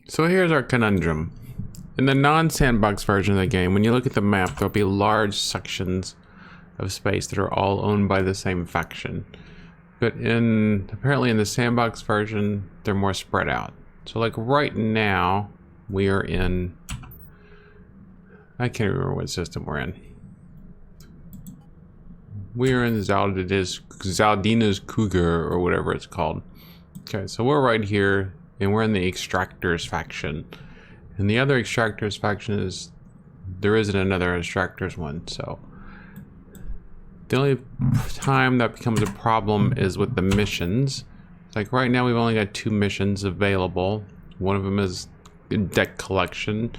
So here's our conundrum. In the non-sandbox version of the game, when you look at the map, there'll be large sections of space that are all owned by the same faction. But apparently in the sandbox version, they're more spread out. So like right now, we are in... I can't remember what system we're in. We are in Zaldina's Cougar, or whatever it's called. Okay, so we're right here, and we're in the Extractors faction. And the other Extractors faction is... there isn't another Extractors one, so... the only time that becomes a problem is with the missions. Like right now we've only got 2 missions available. One of them is deck collection,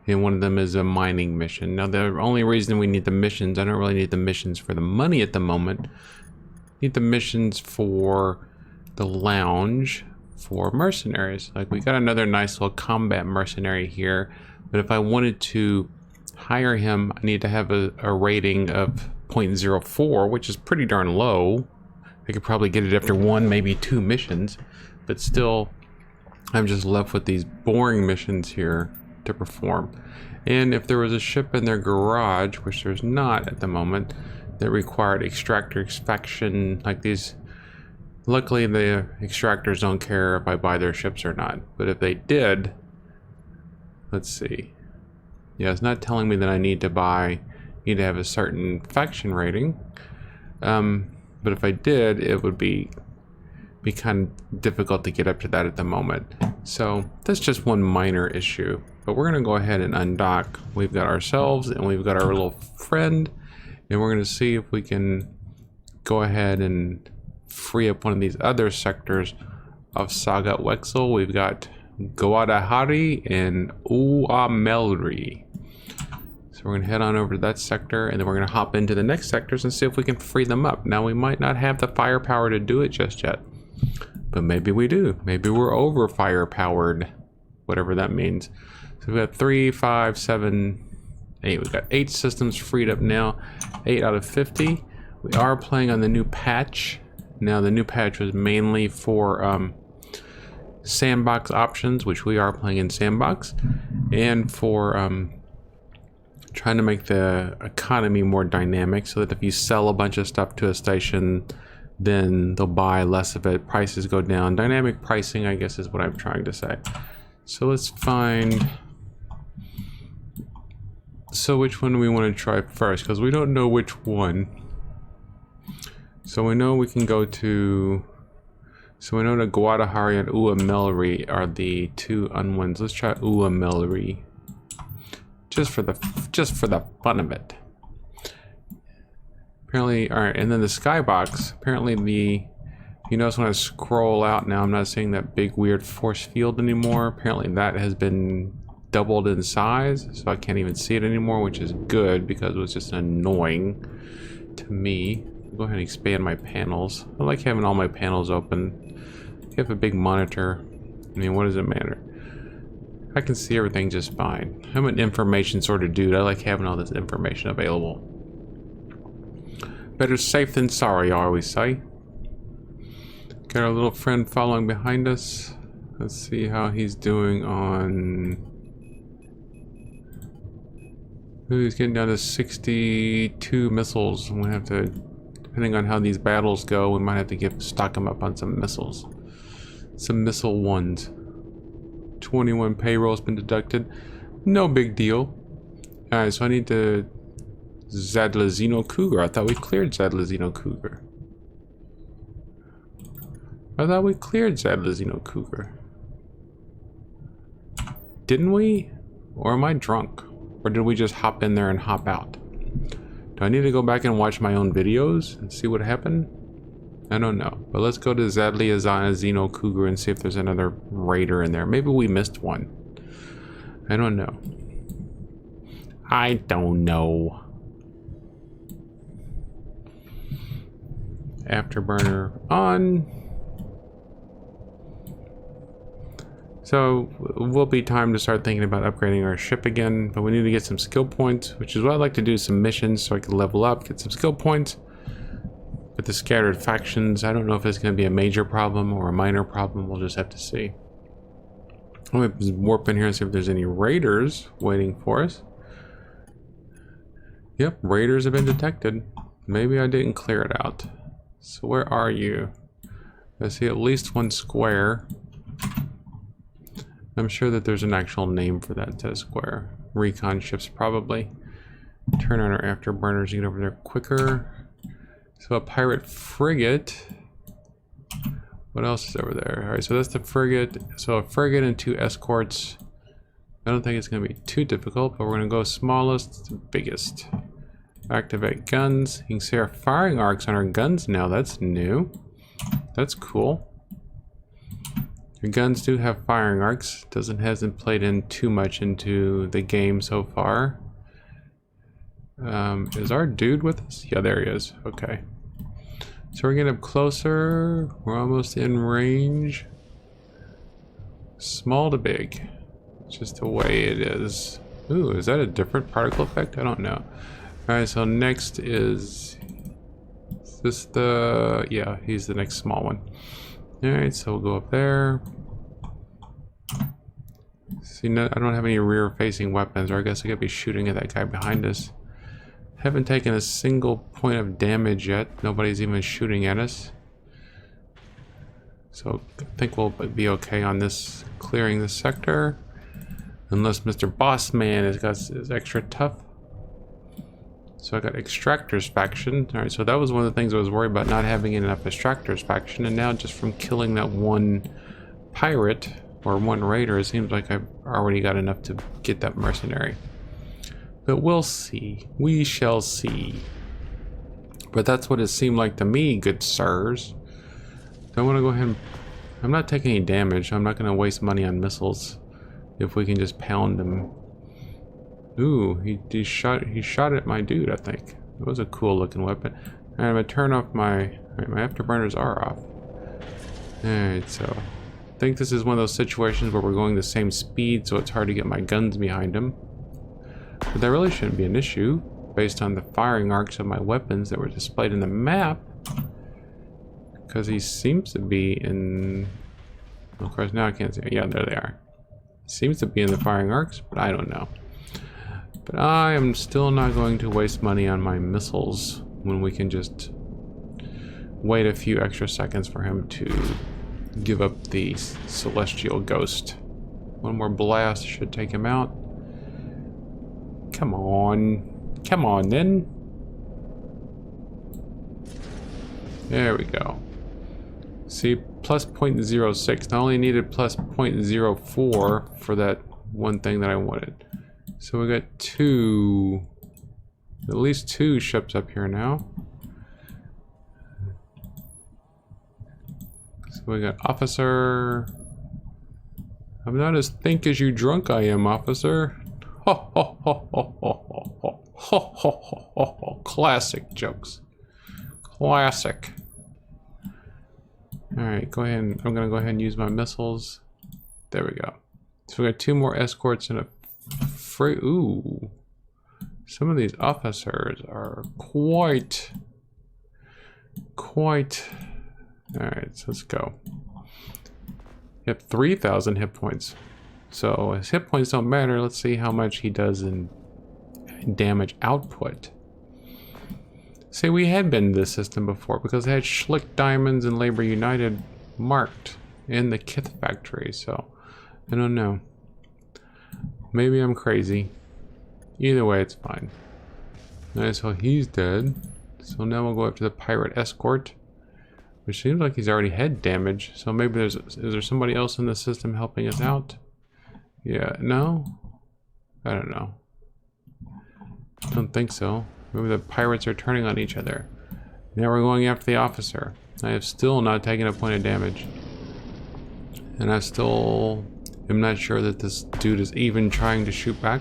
and one of them is a mining mission. Now the only reason we need the missions, I don't really need the missions for the money at the moment. I need the missions for the lounge for mercenaries. Like we got another nice little combat mercenary here, but if I wanted to hire him, I need to have a rating of 0.04, which is pretty darn low. I could probably get it after 1, maybe 2 missions, but still I'm just left with these boring missions here to perform. And if there was a ship in their garage, which there's not at the moment, that required extractor faction like these, luckily the extractors don't care if I buy their ships or not, but if they did, let's see. Yeah, it's not telling me that I need to have a certain faction rating, but if I did, it would be kind of difficult to get up to that at the moment. So that's just one minor issue, but we're gonna go ahead and undock. We've got ourselves and we've got our little friend, and we're gonna see if we can go ahead and free up one of these other sectors of Saga Wexel. We've got Guadahari and Uamelri. So we're going to head on over to that sector, and then we're going to hop into the next sectors and see if we can free them up. Now, we might not have the firepower to do it just yet, but maybe we do. Maybe we're over firepowered, whatever that means. So we've got 3, 5, 7, 8. We've got 8 systems freed up now, 8 out of 50. We are playing on the new patch. Now, the new patch was mainly for sandbox options, which we are playing in sandbox, and for trying to make the economy more dynamic so that if you sell a bunch of stuff to a station, then they'll buy less of it, prices go down. Dynamic pricing, I guess, is what I'm trying to say. So let's find... so which one do we want to try first? Because we don't know which one. So we know we can go to... so we know that Guadahari and Uamelri are the 2 unknowns. Let's try Uamelri. Just for the fun of it. Apparently, all right, and then the skybox. Apparently you notice when I scroll out now, I'm not seeing that big weird force field anymore. Apparently that has been doubled in size, so I can't even see it anymore, which is good because it was just annoying to me. I'll go ahead and expand my panels. I like having all my panels open. If you have a big monitor, I mean, what does it matter? I can see everything just fine. I'm an information sort of dude. I like having all this information available. Better safe than sorry, I always say. Got our little friend following behind us. Let's see how he's doing on... ooh, he's getting down to 62 missiles. I'm gonna have to, depending on how these battles go, we might have to stock him up on some missiles. Some missile ones. 21 payroll has been deducted. No big deal. Alright, so I need to... Zadlazino Cougar. I thought we cleared Zadlazino Cougar. Didn't we? Or am I drunk? Or did we just hop in there and hop out? Do I need to go back and watch my own videos and see what happened? I don't know, but let's go to Zadlazino Cougar and see if there's another raider in there. Maybe we missed one. I don't know. Afterburner on. So it will be time to start thinking about upgrading our ship again, but we need to get some skill points, which is what I'd like to do, some missions so I can level up, get some skill points. With the scattered factions, I don't know if it's going to be a major problem or a minor problem. We'll just have to see. Let me warp in here and see if there's any raiders waiting for us. Yep, raiders have been detected. Maybe I didn't clear it out. So where are you? I see at least one square. I'm sure that there's an actual name for that square. Recon ships probably. Turn on our afterburners, get over there quicker. So a pirate frigate. What else is over there? Alright, so that's the frigate. So a frigate and 2 escorts. I don't think it's going to be too difficult, but we're going to go smallest to biggest. Activate guns. You can see our firing arcs on our guns now. That's new. That's cool. Your guns do have firing arcs. Hasn't played in too much into the game so far. Is our dude with us? Yeah, there he is. Okay. So we're getting up closer. We're almost in range. Small to big. Just the way it is. Ooh, is that a different particle effect? I don't know. Alright, so next is this the... yeah, he's the next small one. Alright, so we'll go up there. See, no, I don't have any rear-facing weapons, or I guess I could be shooting at that guy behind us. Haven't taken a single point of damage yet. Nobody's even shooting at us. So I think we'll be okay on this, clearing this sector. Unless Mr. Bossman is extra tough. So I got Extractors faction. Alright, so that was one of the things I was worried about, not having enough Extractors faction. And now just from killing that one pirate, or one raider, it seems like I've already got enough to get that mercenary. But we'll see. We shall see. But that's what it seemed like to me, good sirs. So I want to go ahead and... I'm not taking any damage. I'm not going to waste money on missiles. If we can just pound him. Ooh, he shot at my dude, I think. It was a cool looking weapon. And I'm going to turn off my... Alright, my afterburners are off. Alright, so... I think this is one of those situations where we're going the same speed, so it's hard to get my guns behind him. But that really shouldn't be an issue, based on the firing arcs of my weapons that were displayed in the map. Because he seems to be in... Of course, now I can't see. Yeah, there they are. Seems to be in the firing arcs, but I don't know. But I am still not going to waste money on my missiles when we can just wait a few extra seconds for him to give up the celestial ghost. One more blast should take him out. Come on. Come on, then. There we go. See, plus 0.06. I only needed plus 0.04 for that one thing that I wanted. So we got at least two ships up here now. So we got officer. I'm not as think as you drunk I am, officer. Ho ho ho ho ho ho ho ho ho ho ho. Classic jokes. Classic. Alright, go ahead. I'm gonna go ahead and use my missiles. There we go. So we got 2 more escorts and a freight. Ooh. Some of these officers are quite. Alright, so let's go. You have 3,000 hit points. So his hit points don't matter. Let's see how much he does in damage output. See, we had been in this system before because they had Schlick Diamonds and Labor United marked in the Kith factory. So I don't know. Maybe I'm crazy. Either way, it's fine. Alright, so he's dead. So now we'll go up to the pirate escort, which seems like he's already had damage. So maybe is there somebody else in the system helping us out? Yeah, no? I don't know. Don't think so. Maybe the pirates are turning on each other. Now we're going after the officer. I have still not taken a point of damage. And I still am not sure that this dude is even trying to shoot back.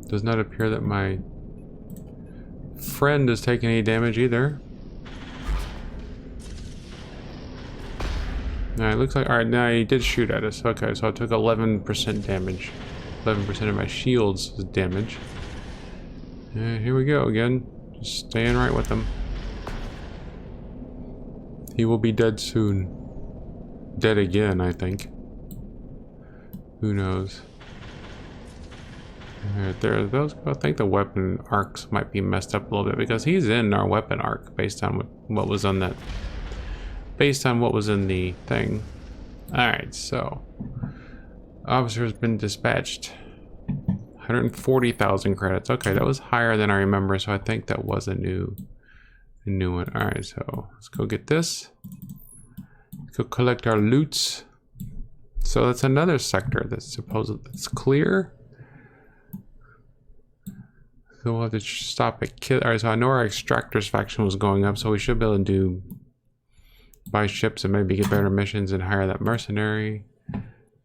Does not appear that my friend is taking any damage either. Alright, looks like... Alright, now he did shoot at us. Okay, so I took 11% damage. 11% of my shields is damage. And here we go again. Just staying right with him. He will be dead soon. Dead again, I think. Who knows? There, those. I think the weapon arcs might be messed up a little bit because he's in our weapon arc based on what was on that. Based on what was in the thing. All right, so officer has been dispatched. 140,000 credits. Okay, that was higher than I remember, so I think that was a new one. All right, so let's go get this. Let's go collect our loots. So that's another sector that's that's clear. So we'll have to stop at Kit. All right, so I know our extractors faction was going up, so we should be able to buy ships and maybe get better missions and hire that mercenary.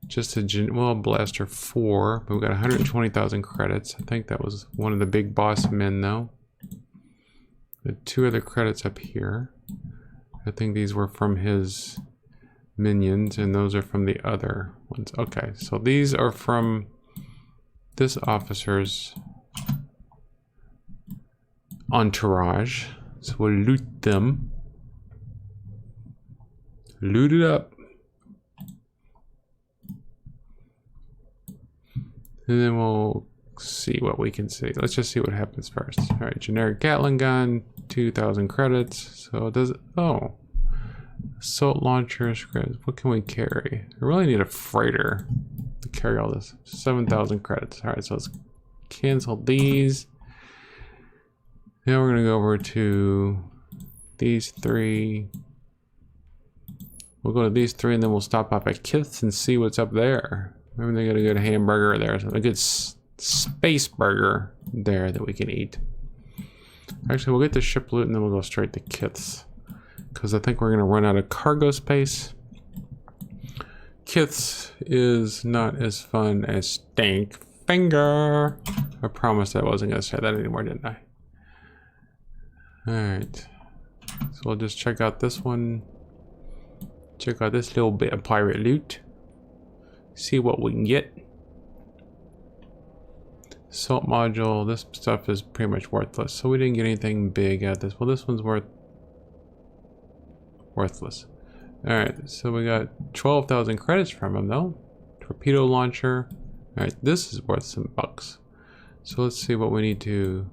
Just a well, blaster 4, but we got 120,000 credits. I think that was one of the big boss men, though. The 2 other credits up here. I think these were from his minions, and those are from the other ones. Okay, so these are from this officer's entourage. So we'll loot them. Loot it up. And then we'll see what we can see. Let's just see what happens first. All right, generic Gatling gun, 2,000 credits. So does it, oh. Assault launchers, what can we carry? I really need a freighter to carry all this. 7,000 credits. All right, so let's cancel these. Now we're gonna go over to these 3. We'll go to these 3 and then we'll stop up at Kith's and see what's up there. Maybe they got a good hamburger there, so a good space burger there that we can eat. Actually, we'll get the ship loot and then we'll go straight to Kith's, because I think we're gonna run out of cargo space. Kith's is not as fun as Stank Finger. I promised I wasn't gonna say that anymore, didn't I? Alright. So we'll just check out this one. Check out this little bit of pirate loot. See what we can get. Assault module. This stuff is pretty much worthless. So we didn't get anything big out of this. Well, this one's worthless. Alright, so we got 12,000 credits from him though. Torpedo launcher. Alright, this is worth some bucks. So let's see what we need to...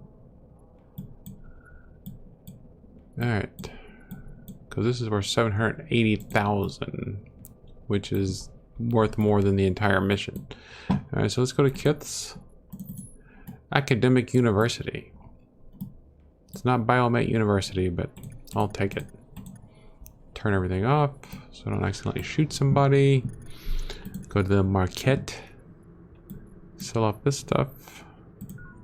Alright. Because this is worth 780,000, which is worth more than the entire mission. Alright, so let's go to Kith's Academic University. It's not Biomet University, but I'll take it. Turn everything off so I don't accidentally shoot somebody. Go to the market. Sell off this stuff.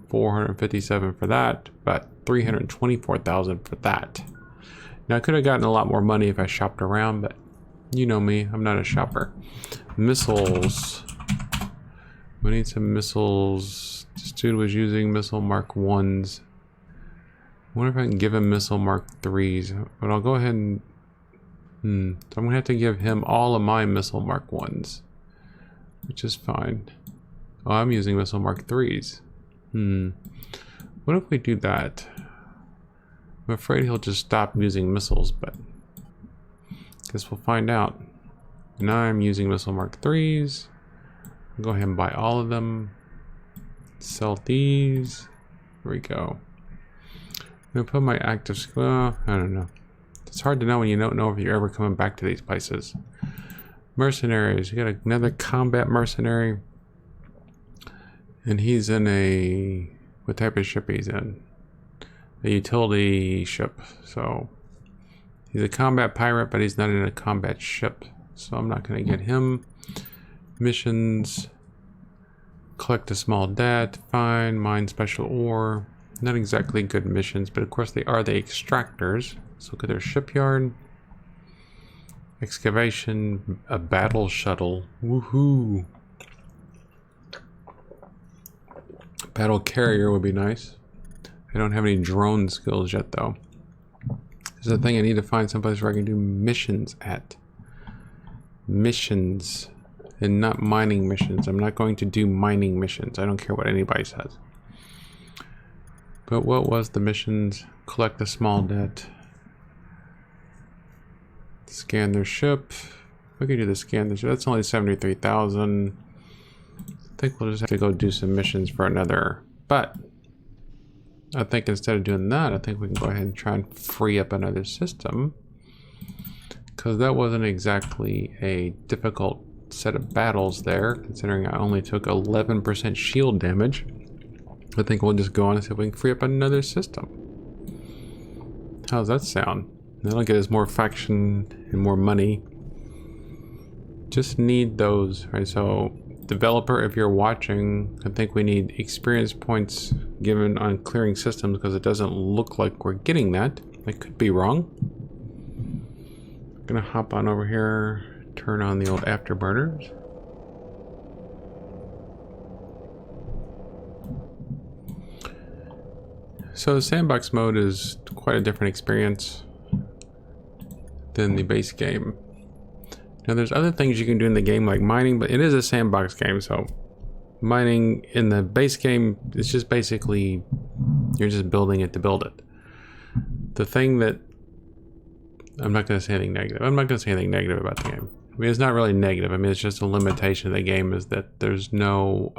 457 for that, but 324,000 for that. Now I could have gotten a lot more money if I shopped around, but you know me, I'm not a shopper. Missiles. We need some missiles. This dude was using missile Mark 1s. I wonder if I can give him missile Mark 3s, but I'll go ahead and so I'm gonna have to give him all of my missile Mark 1s, which is fine. Oh, I'm using missile Mark 3s. What if we do that? I'm afraid he'll just stop using missiles, but guess we'll find out. And I'm using missile Mark 3s. I'll go ahead and buy all of them. Sell these. Here we go. I'm gonna put my active skill. I don't know. It's hard to know when you don't know if you're ever coming back to these places. Mercenaries. You got another combat mercenary. And he's in a... What type of ship he's in? A utility ship. So he's a combat pirate, but he's not in a combat ship. So I'm not going to get him. Missions. Collect a small debt. Find, mine special ore. Not exactly good missions, but of course they are the extractors. Let's look at their shipyard. Excavation. A battle shuttle. Woohoo! Battle carrier would be nice. I don't have any drone skills yet though. There's a thing I need to find someplace where I can do missions at. Missions. And not mining missions. I'm not going to do mining missions. I don't care what anybody says. But what was the missions? Collect a small debt. Scan their ship. We can do the scan. That's only 73,000. think we'll just have to go do some missions for another. But I think instead of doing that, I think we can go ahead and try and free up another system. Because that wasn't exactly a difficult set of battles there, considering I only took 11% shield damage. I think we'll just go on and see if we can free up another system. How's that sound? That'll get us more faction and more money. Just need those, right? So, developer, if you're watching, I think we need experience points given on clearing systems because it doesn't look like we're getting that. I could be wrong. I'm gonna hop on over here, turn on the old afterburners. So the sandbox mode is quite a different experience than the base game. Now there's other things you can do in the game like mining, but it is a sandbox game, so mining in the base game is just basically you're just building it to build it. The thing that I'm not going to say anything negative. I'm not going to say anything negative about the game. I mean, it's not really negative. I mean, it's just a limitation of the game is that there's no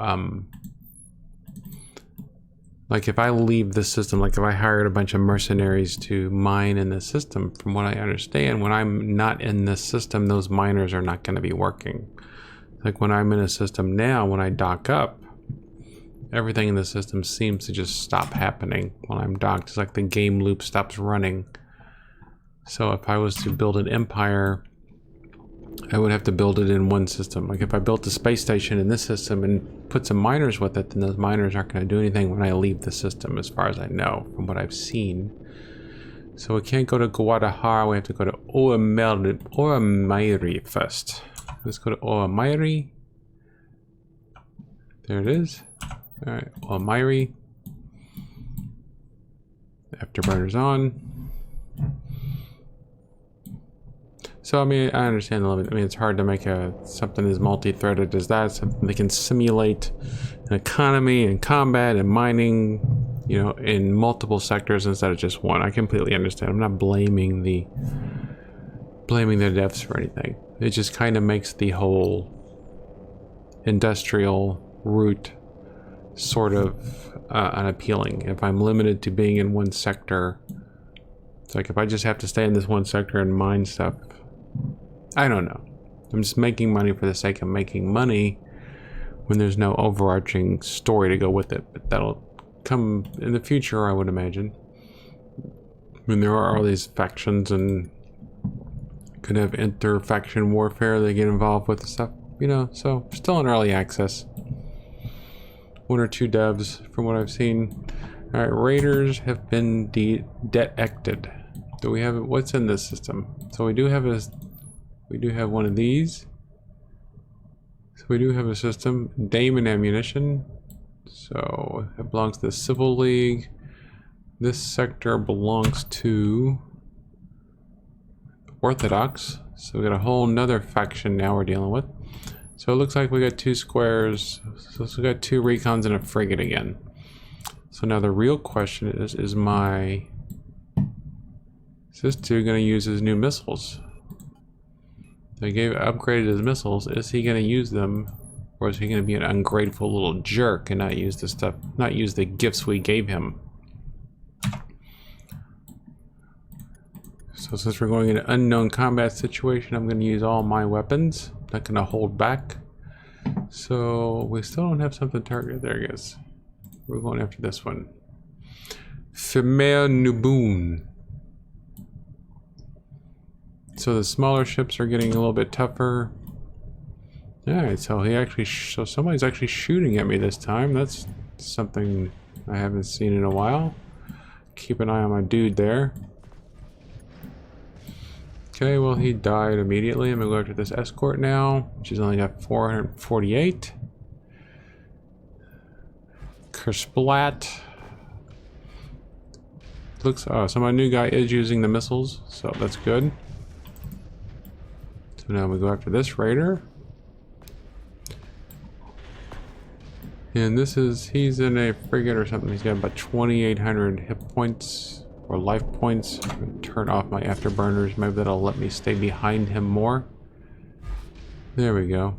like if I leave the system, like if I hired a bunch of mercenaries to mine in the system, from what I understand, when I'm not in the system, those miners are not going to be working. Like when I'm in a system now, when I dock up, everything in the system seems to just stop happening while I'm docked. It's like the game loop stops running. So if I was to build an empire, I would have to build it in one system. Like if I built a space station in this system and put some miners with it, then those miners aren't going to do anything when I leave the system, as far as I know, from what I've seen. So we can't go to Guadalajara, we have to go to Oramairi first. Let's go to Oramairi. There it is. Alright, Oramairi. Afterburners on. So I mean, I understand the limit. I mean, it's hard to make something as multi-threaded as that. Something that can simulate an economy and combat and mining, you know, in multiple sectors instead of just one. I completely understand. I'm not blaming the devs for anything. It just kind of makes the whole industrial route sort of unappealing. If I'm limited to being in one sector, it's like if I just have to stay in this one sector and mine stuff, I don't know. I'm just making money for the sake of making money when there's no overarching story to go with it. But that'll come in the future, I would imagine. When there are all these factions and could have inter-faction warfare they get involved with and stuff, you know, so still in early access. 1 or 2 devs from what I've seen. Alright, raiders have been detected. Do we have what's in this system? So we do have one of these. So we do have a system. Damon ammunition. So it belongs to the Civil League. This sector belongs to Orthodox. So we got a whole nother faction now we're dealing with. So it looks like we got 2 squares. So we got 2 recons and a frigate again. So now the real question is this dude gonna use his new missiles? They upgraded his missiles. Is he gonna use them, or is he gonna be an ungrateful little jerk and not use the stuff, not use the gifts we gave him? So since we're going into an unknown combat situation, I'm gonna use all my weapons. Not gonna hold back. So we still don't have something targeted. There it is. We're going after this one. Female Nuboon. So the smaller ships are getting a little bit tougher. Alright, so so somebody's actually shooting at me this time. That's something I haven't seen in a while. Keep an eye on my dude there. Okay, well he died immediately. I'm gonna go after this escort now, which has only got 448. Kersplat. Looks, oh, so my new guy is using the missiles, so that's good. So now we go after this raider. And this is, he's in a frigate or something. He's got about 2,800 hit points or life points. I'm gonna turn off my afterburners. Maybe that'll let me stay behind him more. There we go.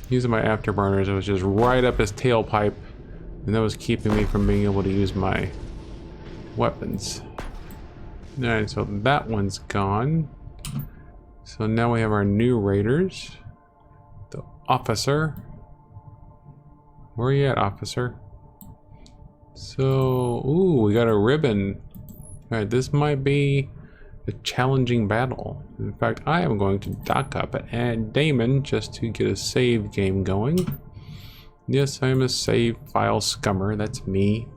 Using my afterburners, it was just right up his tailpipe, and that was keeping me from being able to use my weapons. Alright, so that one's gone. So now we have our new raiders. The officer. Where are you at, officer? So, ooh, we got a ribbon. Alright, this might be a challenging battle. In fact, I am going to dock up at Damon just to get a save game going. Yes, I am a save file scummer. That's me.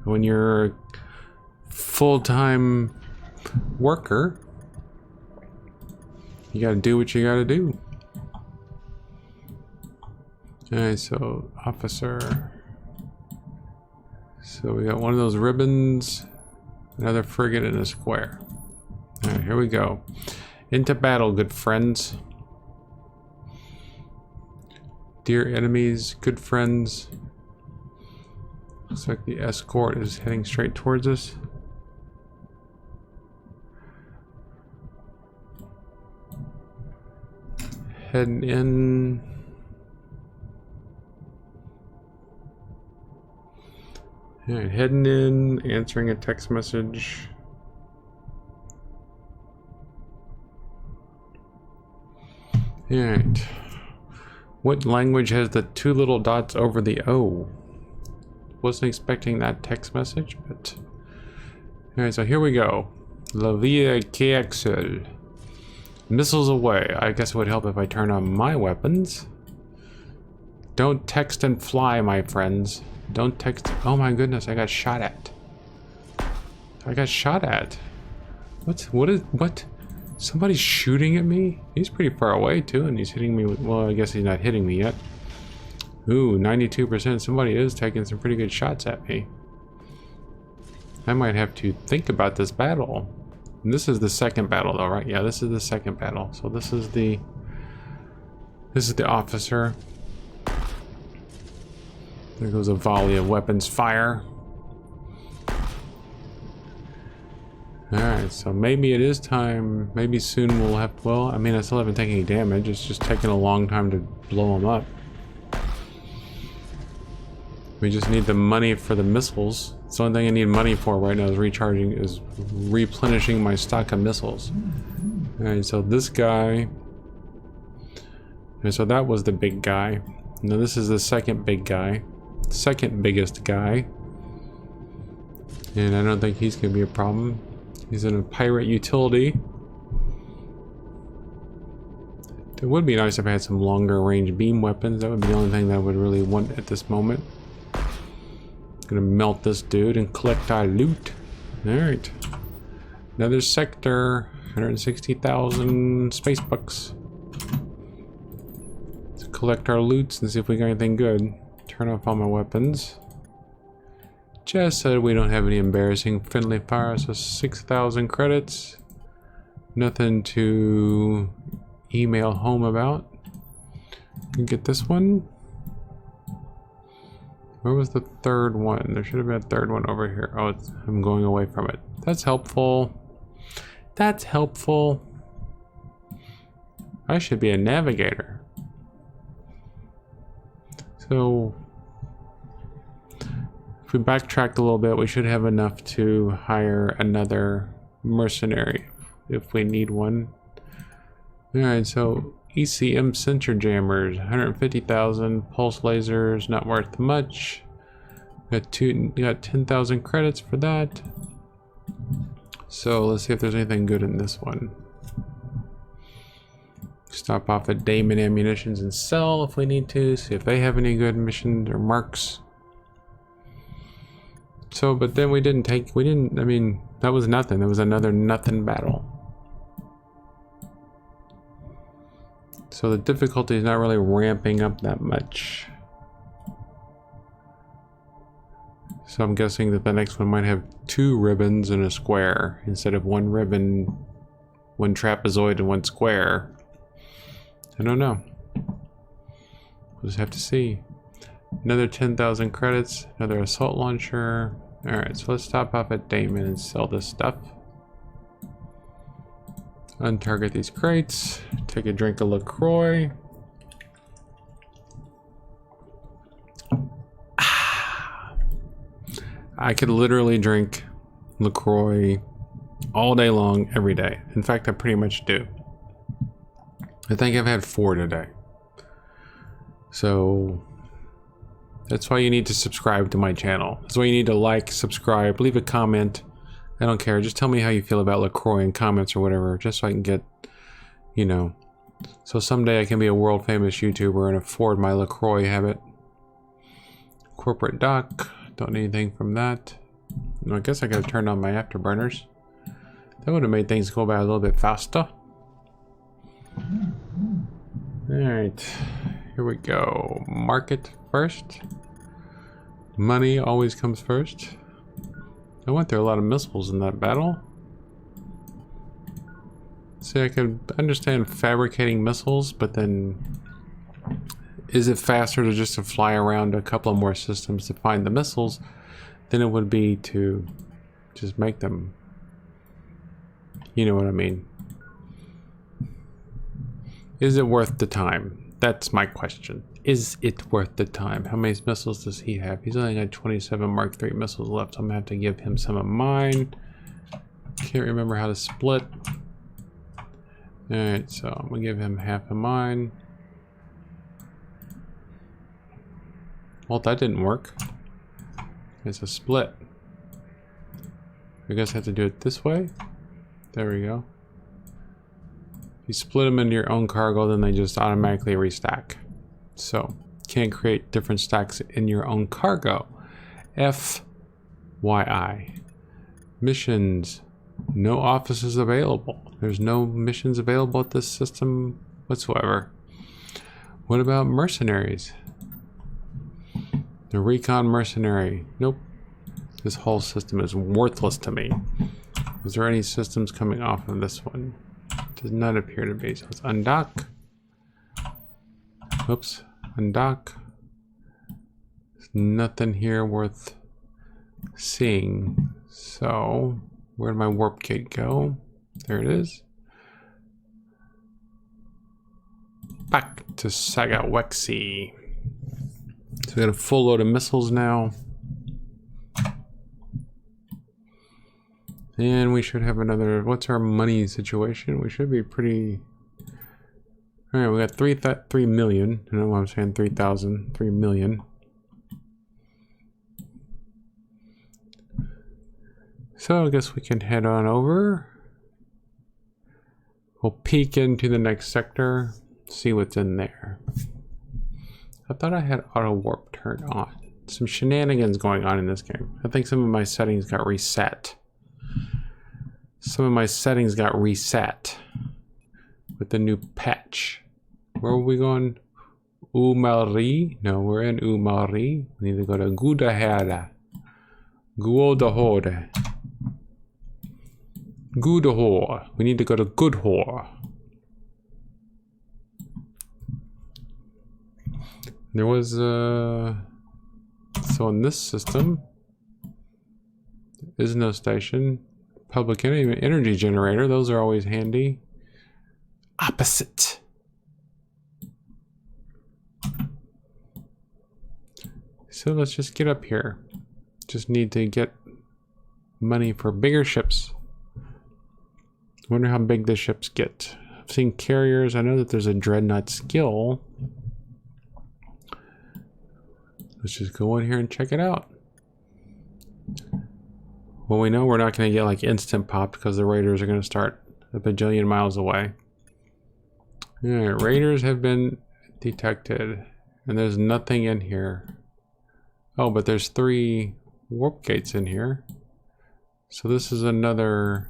When you're a full-time worker, you gotta do what you gotta do. Alright, so officer. So we got one of those ribbons, another frigate, and a square. Alright, here we go. Into battle, good friends. Dear enemies, good friends. Looks like the escort is heading straight towards us. Heading in. Alright, heading in, answering a text message. Alright. What language has the two little dots over the O? Wasn't expecting that text message, but... Alright, so here we go. La Via KXL. Missiles away. I guess it would help if I turn on my weapons. Don't text and fly, my friends. Don't text. Oh my goodness, I got shot at. I got shot at. What? Somebody's shooting at me? He's pretty far away too, and he's hitting me with, well, I guess he's not hitting me yet. Ooh, 92%. Somebody is taking some pretty good shots at me. I might have to think about this battle. And this is the second battle though, right? Yeah, this is the second battle. So this is the officer. There goes a volley of weapons fire. Alright, so maybe it is time. Maybe soon we'll have... Well, I mean, I still haven't taken any damage. It's just taking a long time to blow them up. We just need the money for the missiles. It's the only thing I need money for right now is replenishing my stock of missiles. Alright, so this guy... And so that was the big guy. Now this is the second big guy. Second biggest guy. And I don't think he's gonna be a problem. He's in a pirate utility. It would be nice if I had some longer range beam weapons. That would be the only thing that I would really want at this moment. Gonna melt this dude and collect our loot. Alright. Another sector. 160,000 space bucks. Let's collect our loots and see if we got anything good. Turn off all my weapons. Just said we don't have any embarrassing friendly fire, so 6,000 credits. Nothing to email home about. Can get this one. Where was the third one? There should have been a third one over here. Oh, I'm going away from it. That's helpful. That's helpful. I should be a navigator. So... if we backtrack a little bit, we should have enough to hire another mercenary if we need one. Alright, so ECM sensor jammers, 150,000, pulse lasers, not worth much. Got 10,000 credits for that. So let's see if there's anything good in this one. Stop off at Damon Ammunitions and sell if we need to, see if they have any good missions or marks. So, but then I mean, that was nothing. That was another nothing battle. So the difficulty is not really ramping up that much. So I'm guessing that the next one might have 2 ribbons and a square instead of 1 ribbon, 1 trapezoid, and 1 square. I don't know. We'll just have to see. Another 10,000 credits, another assault launcher. Alright, so let's stop off at Damon and sell this stuff. Untarget these crates. Take a drink of LaCroix. I could literally drink LaCroix all day long, every day. In fact, I pretty much do. I think I've had 4 today. So that's why you need to subscribe to my channel. That's why you need to like, subscribe, leave a comment. I don't care. Just tell me how you feel about LaCroix in comments or whatever, just so I can get, you know, so someday I can be a world famous YouTuber and afford my LaCroix habit. Corporate dock. Don't need anything from that. I guess I could have turned on my afterburners. That would have made things go by a little bit faster. Alright, here we go. Market first. Money always comes first. I went through a lot of missiles in that battle. See, I could understand fabricating missiles, but then is it faster to just to fly around a couple of more systems to find the missiles than it would be to just make them? You know what I mean? Is it worth the time? That's my question. Is it worth the time? How many missiles does he have? He's only got 27 Mark III missiles left, so I'm gonna have to give him some of mine. Can't remember how to split. Alright, so I'm gonna give him half of mine. Well, that didn't work. It's a split. I guess I have to do it this way. There we go. If you split them into your own cargo, then they just automatically restack. So, can't create different stacks in your own cargo. FYI. Missions. No offices available. There's no missions available at this system whatsoever. What about mercenaries? The recon mercenary. Nope. This whole system is worthless to me. Is there any systems coming off of this one? Does not appear to be. So let's undock. Oops. Undock. There's nothing here worth seeing. So, where'd my warp gate go? There it is. Back to Sagawexi. So we got a full load of missiles now. And we should have another, what's our money situation? We should be pretty, all right, we got 3 million. I don't know why I'm saying 3,000, 3 million. So I guess we can head on over. We'll peek into the next sector, see what's in there. I thought I had auto warp turned on. Some shenanigans going on in this game. I think some of my settings got reset. Some of my settings got reset with the new patch. Where are we going? Umari? No, we're in Umari. We need to go to Gudahara. Guodahore. Gudahore. We need to go to Goodhore. There was so in this system there is no station. Public energy generator, those are always handy. Opposite. So let's just get up here. Just need to get money for bigger ships. Wonder how big the ships get. I've seen carriers. I know that there's a dreadnought skill. Let's just go in here and check it out. Well, we know we're not going to get like instant popped because the raiders are going to start a bajillion miles away. Alright, raiders have been detected. And there's nothing in here. Oh, but there's 3 warp gates in here. So this is another...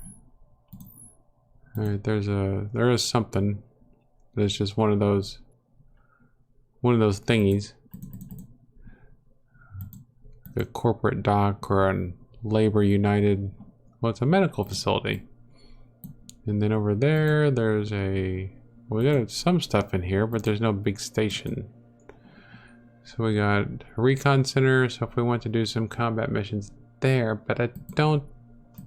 Alright, there is something. But it's just one of those thingies. A corporate dock or an Labor United, well, it's a medical facility. And then over there, there's a, we got some stuff in here, but there's no big station. So we got a recon center, so if we want to do some combat missions there, but I don't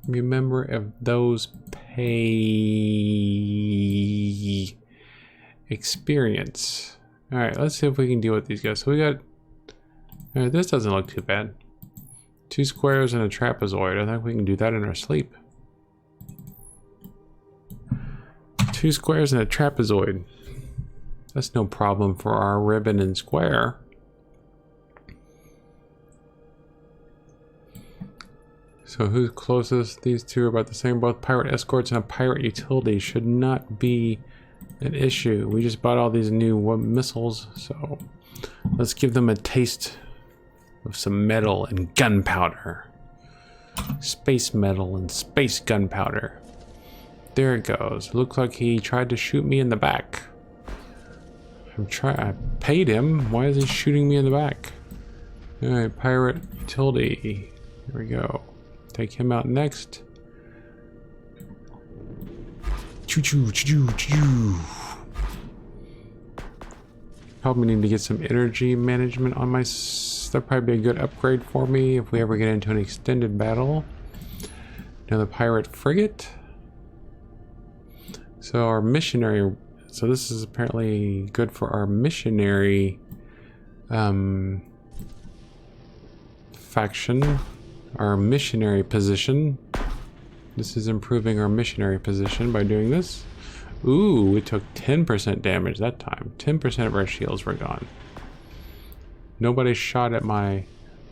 remember if those pay experience. All right, let's see if we can deal with these guys. So we got, all right, this doesn't look too bad. 2 squares and a trapezoid. I think we can do that in our sleep. 2 squares and a trapezoid. That's no problem for our ribbon and square. So who's closest? These two are about the same. Both pirate escorts and a pirate utility should not be an issue. We just bought all these new missiles, so let's give them a taste of some metal and gunpowder. Space metal and space gunpowder. There it goes. Looks like he tried to shoot me in the back. I paid him. Why is he shooting me in the back? Alright, pirate utility. Here we go. Take him out next. Choo choo choo choo. Probably need to get some energy management on my. That'd probably be a good upgrade for me if we ever get into an extended battle. Another pirate frigate. So our missionary. So this is apparently good for our missionary faction. Our missionary position. This is improving our missionary position by doing this. Ooh, we took 10% damage that time. 10% of our shields were gone. Nobody shot at my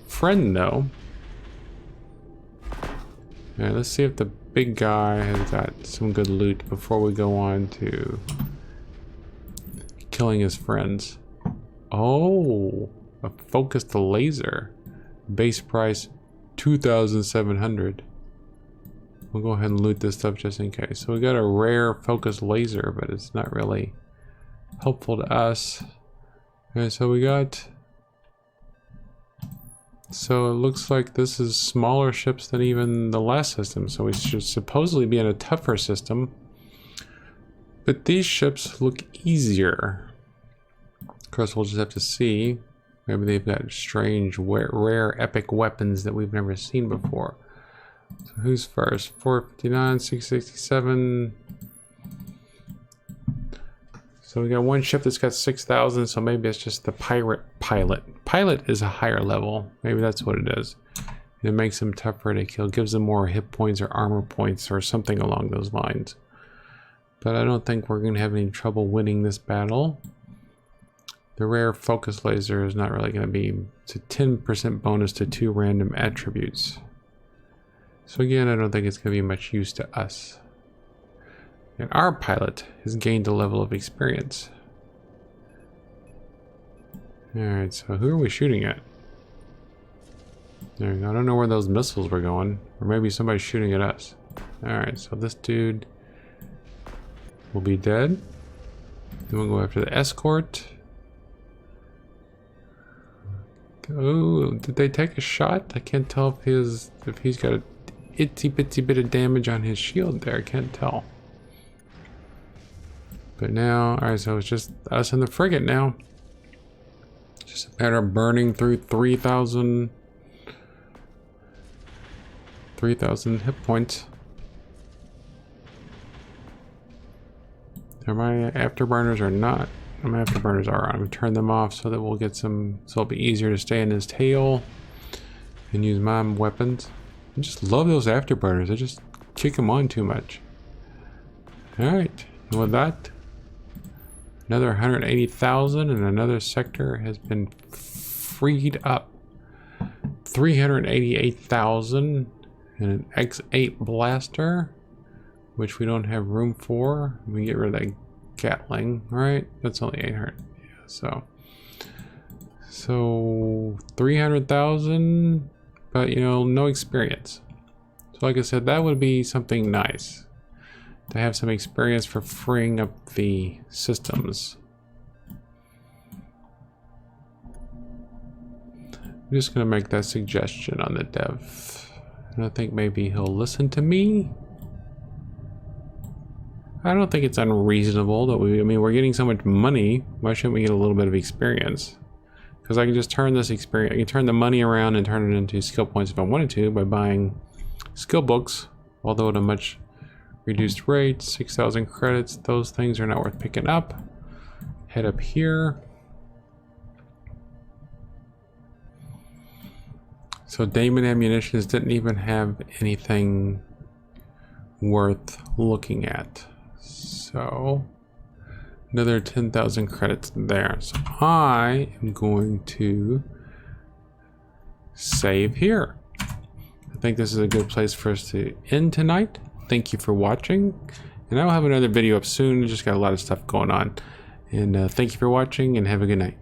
friend though. Alright, let's see if the big guy has got some good loot before we go on to killing his friends. Oh, a focused laser. Base price 2,700. We'll go ahead and loot this stuff just in case. So we got a rare focused laser, but it's not really helpful to us. Okay, so we got. So it looks like this is smaller ships than even the last system. So we should supposedly be in a tougher system. But these ships look easier. Of course, we'll just have to see. Maybe they've got strange, rare, epic weapons that we've never seen before. So who's first? 459, 667. So we got one ship that's got 6,000, so maybe it's just the pirate pilot. Pilot is a higher level. Maybe that's what it is. It makes them tougher to kill, gives them more hit points or armor points or something along those lines. But I don't think we're going to have any trouble winning this battle. The rare focus laser is not really going to be. It's a 10% bonus to 2 random attributes. So again, I don't think it's going to be much use to us. And our pilot has gained a level of experience. Alright, so who are we shooting at? There we go. I don't know where those missiles were going. Or maybe somebody's shooting at us. Alright, so this dude will be dead. Then we'll go after the escort. Oh, did they take a shot? I can't tell if he's got a itsy bitsy bit of damage on his shield there. I can't tell. But now, alright, so it's just us and the frigate now. Just a matter of burning through 3,000 hit points. Are my afterburners or not? My afterburners are on. I'm gonna turn them off so that we'll get some, so it'll be easier to stay in his tail and use my weapons. I just love those afterburners. I just kick them on too much. Alright, and with that, another 180,000 and another sector has been freed up. 388,000 and an X8 blaster, which we don't have room for. We get rid of that Gatling, right? That's only 800. Yeah, so 300,000, but you know, no experience. So like I said, that would be something nice to have some experience for freeing up the systems. I'm just gonna make that suggestion on the dev, and I think maybe he'll listen to me. I don't think it's unreasonable that I mean, we're getting so much money. Why shouldn't we get a little bit of experience? Because I can just turn this experience, I can turn the money around and turn it into skill points if I wanted to by buying skill books, although at a much reduced rate. 6,000 credits. Those things are not worth picking up. Head up here. So Damon Ammunitions didn't even have anything worth looking at. So another 10,000 credits there. So I am going to save here. I think this is a good place for us to end tonight. Thank you for watching. And I will have another video up soon. Just got a lot of stuff going on. And thank you for watching and have a good night.